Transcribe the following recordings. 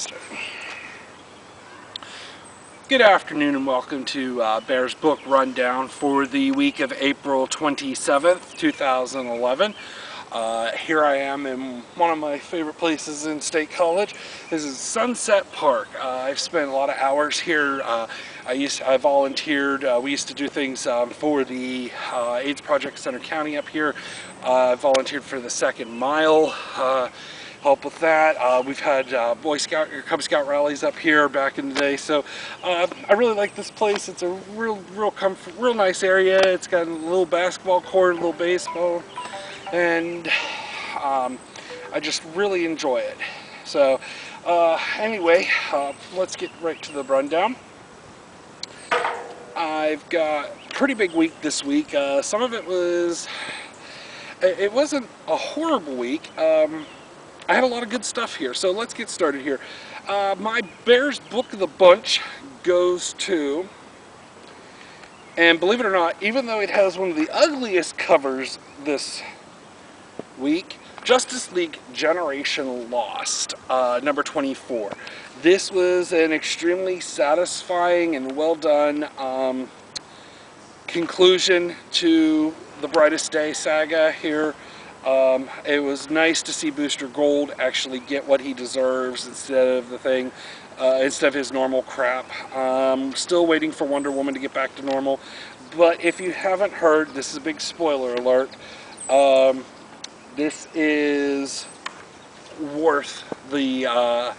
started. Good afternoon and welcome to Bear's Book Rundown for the week of April 27th, 2011. Here I am in one of my favorite places in State College. This is Sunset Park. I've spent a lot of hours here. I volunteered. We used to do things for the AIDS Project Center County up here. I volunteered for the Second Mile. Help with that. We've had Boy Scout or Cub Scout rallies up here back in the day, so I really like this place. It's a real nice area. It's got a little basketball court, a little baseball, and I just really enjoy it. So anyway, let's get right to the rundown. I've got a pretty big week this week. Some of it wasn't a horrible week. I had a lot of good stuff here, so let's get started here. My Bear's Book of the Bunch goes to, and believe it or not, even though it has one of the ugliest covers this week, Justice League Generation Lost, number 24. This was an extremely satisfying and well done conclusion to the Brightest Day saga here. It was nice to see Booster Gold actually get what he deserves instead of his normal crap. Still waiting for Wonder Woman to get back to normal. But if you haven't heard, this is a big spoiler alert. This is worth the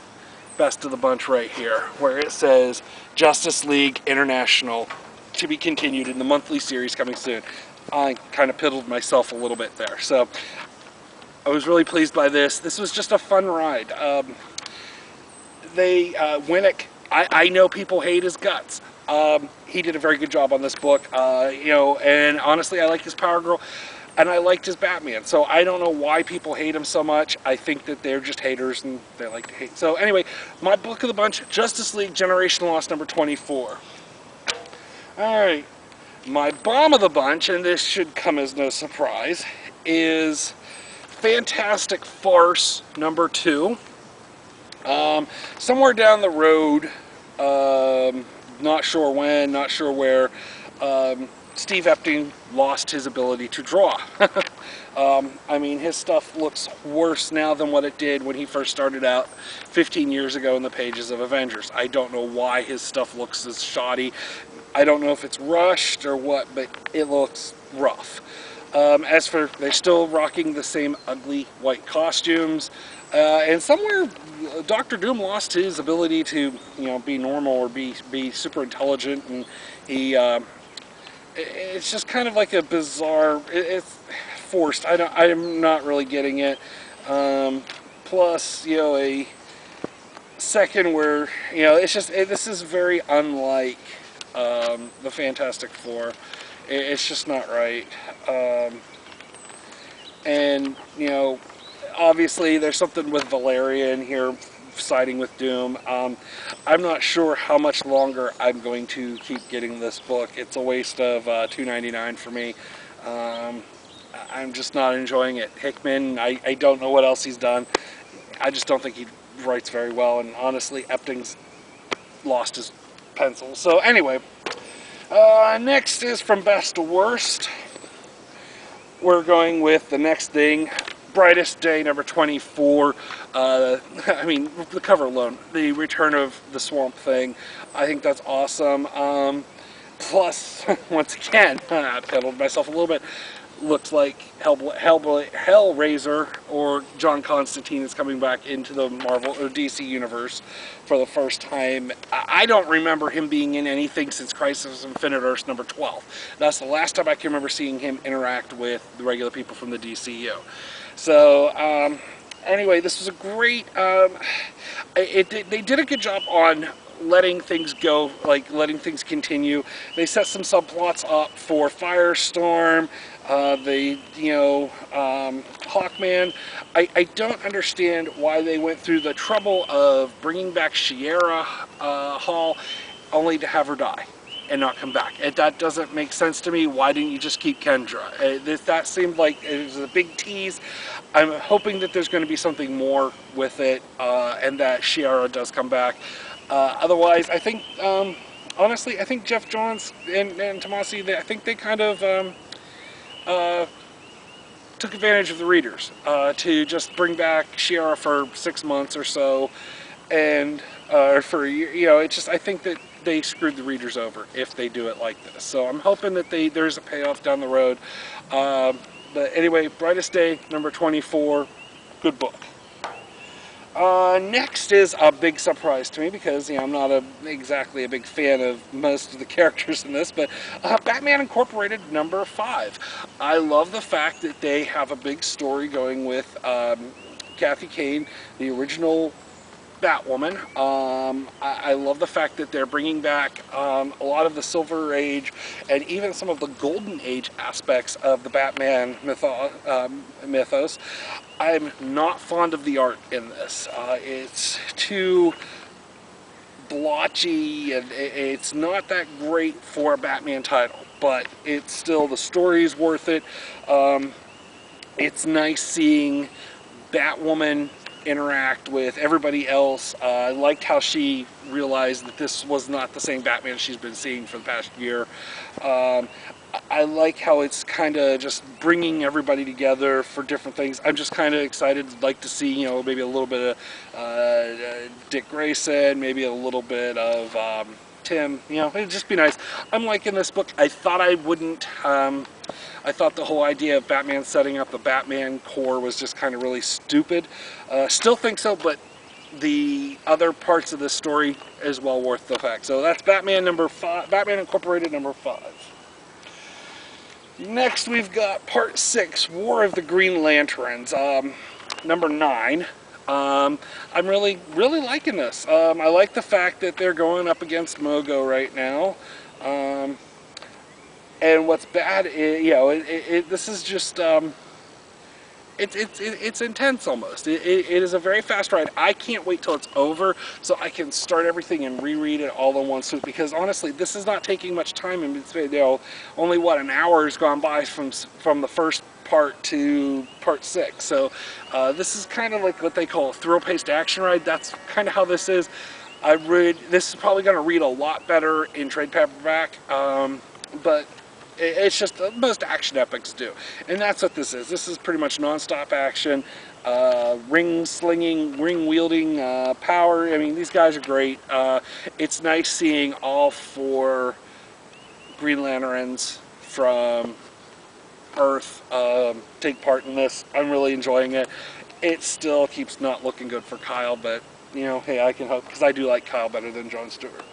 best of the bunch right here, where it says Justice League International to be continued in the monthly series coming soon. I kind of piddled myself a little bit there. So I was really pleased by this. This was just a fun ride. Winnick, I know people hate his guts. He did a very good job on this book, and honestly I like his Power Girl and I liked his Batman. So I don't know why people hate him so much. I think that they're just haters and they like to hate. So anyway, my book of the bunch, Justice League Generation Lost number 24. Alright. My bomb of the bunch, and this should come as no surprise, is Fantastic Farce number 2. Somewhere down the road, not sure when, not sure where, Steve Epting lost his ability to draw. I mean, his stuff looks worse now than what it did when he first started out 15 years ago in the pages of Avengers. I don't know why his stuff looks as shoddy. I don't know if it's rushed or what, but it looks rough. As for, they're still rocking the same ugly white costumes. And somewhere, Dr. Doom lost his ability to, be normal or be super intelligent, and it's just kind of like a bizarre. It's forced. I'm not really getting it. Plus, a second where this is very unlike the Fantastic Four. It's just not right. And obviously there's something with Valeria in here siding with Doom. I'm not sure how much longer I'm going to keep getting this book. It's a waste of $2.99 for me. I'm just not enjoying it. Hickman, I don't know what else he's done. I just don't think he writes very well, and honestly Epting's lost his pencil. So anyway, next is from best to worst. We're going with the next thing, Brightest Day number 24. I mean, the cover alone, the return of the Swamp Thing, I think that's awesome. Plus, once again, I peddled myself a little bit. Looks like Hellraiser or John Constantine is coming back into the Marvel or DC universe for the first time. I don't remember him being in anything since Crisis of Infinite Earths number 12. That's the last time I can remember seeing him interact with the regular people from the DCU. So anyway, this was a great. They did a good job on letting things go, like letting things continue. They set some subplots up for Firestorm, Hawkman. I don't understand why they went through the trouble of bringing back Shiera Hall only to have her die. and not come back. That doesn't make sense to me. Why didn't you just keep Kendra? That seemed like it was a big tease. I'm hoping that there's going to be something more with it, and that Shiera does come back. Otherwise, I think, honestly, I think Jeff Johns and Tomasi, I think they kind of took advantage of the readers to just bring back Shiera for 6 months or so, and for a year. You know, it's just, I think that they screwed the readers over if they do it like this. So I'm hoping that there's a payoff down the road. But anyway, Brightest Day, number 24, good book. Next is a big surprise to me because, you know, I'm not exactly a big fan of most of the characters in this, but Batman Incorporated number 5. I love the fact that they have a big story going with Kathy Kane, the original Batwoman. I love the fact that they're bringing back a lot of the Silver Age and even some of the Golden Age aspects of the Batman mythos. I'm not fond of the art in this. It's too blotchy, and it's not that great for a Batman title, but it's still, the story's worth it. It's nice seeing Batwoman interact with everybody else. I liked how she realized that this was not the same Batman she's been seeing for the past year. I like how it's kind of just bringing everybody together for different things. I'm just kind of excited, like to see, you know, maybe a little bit of Dick Grayson, maybe a little bit of Tim, you know, it'd just be nice. I'm liking this book. I thought I wouldn't. I thought the whole idea of Batman setting up the Batman Corps was just kind of really stupid. Still think so, but the other parts of this story is well worth the fact. So that's Batman number 5, Batman Incorporated number 5. Next we've got Part 6, War of the Green Lanterns, number 9. I'm really liking this. I like the fact that they're going up against Mogo right now. And what's bad is, you know, this is just, it's intense almost. It is a very fast ride. I can't wait till it's over so I can start everything and reread it all in one swoop, because honestly, this is not taking much time, and it's, you know, only what, an hour has gone by from the first part to Part 6. So this is kind of like what they call a thrill-paced action ride. That's kind of how this is. This is probably going to read a lot better in trade paperback, but it's just most action epics do, and that's what this is. This is pretty much non-stop action, ring slinging, ring wielding power. I mean, these guys are great. It's nice seeing all 4 Green Lanterns from Earth take part in this. I'm really enjoying it. It still keeps not looking good for Kyle, but, you know, hey, I can hope, because I do like Kyle better than John Stewart.